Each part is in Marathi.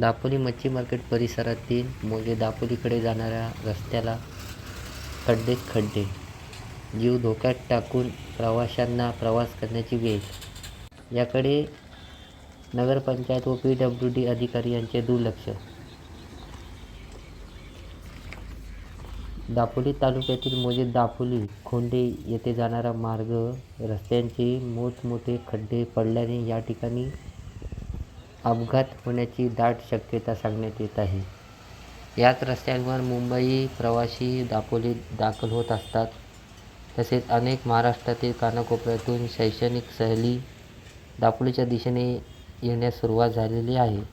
दापोली मच्छी मार्केट परिसरातील मोजे दापोलीकडे जाणाऱ्या रस्त्याला खड्डेच खड्डे, जीव धोक्यात टाकून प्रवाशांना प्रवास करण्याची वेळ. याकडे नगरपंचायत व PWD अधिकारी यांचे दुर्लक्ष. दापोली तालुक्यातील मोजे दापोली खोंडे येथे जाणारा मार्ग रस्त्यांचे मोठमोठे खड्डे पडल्याने या ठिकाणी अपघात होण्याची दाट शक्यता सांगण्यात येत आहे. याच रस्त्यांवर मुंबई प्रवासी दापोलीत दाखल होत असतात. तसेच अनेक महाराष्ट्रातील कानाकोपऱ्यातून शैक्षणिक सहली दापोलीच्या दिशेने येण्यास सुरुवात झालेली आहे.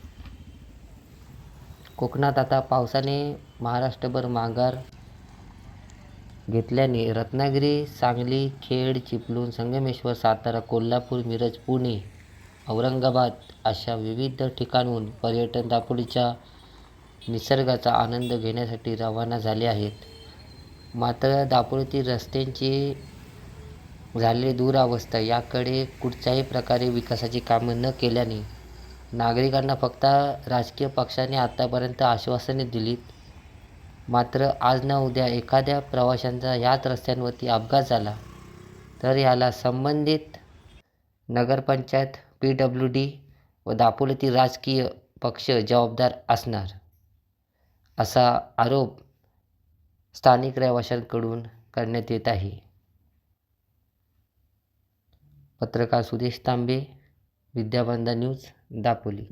कोकणात आता पावसाने महाराष्ट्रभर माघार घेतल्याने रत्नागिरी, सांगली, खेड, चिपळूण, संगमेश्वर, सातारा, कोल्हापूर, मिरज, पुणे, औरंगाबाद अशा विविध ठिकाणून पर्यटक दापोलीच्या निसर्गाचा आनंद घेण्यासाठी रवाना झाले आहेत. मात्र दापोलीतील रस्त्यांची झालेली दुरावस्था याकडे कुठच्याही प्रकारे विकासाची कामं न केल्याने नागरिकांना फक्त राजकीय पक्षांनी आतापर्यंत आश्वासने दिलीत. मात्र आज ना उद्या एखाद्या प्रवाशांचा याच रस्त्यांवरती अपघात झाला तर याला संबंधित नगरपंचायत, PWD व दापोलीतील राजकीय पक्ष जबाबदार असणार, असा आरोप स्थानिक रहिवाशांकडून करण्यात येत आहे. पत्रकार सुदेश तांबे, विद्याबांधा न्यूज, दापोली.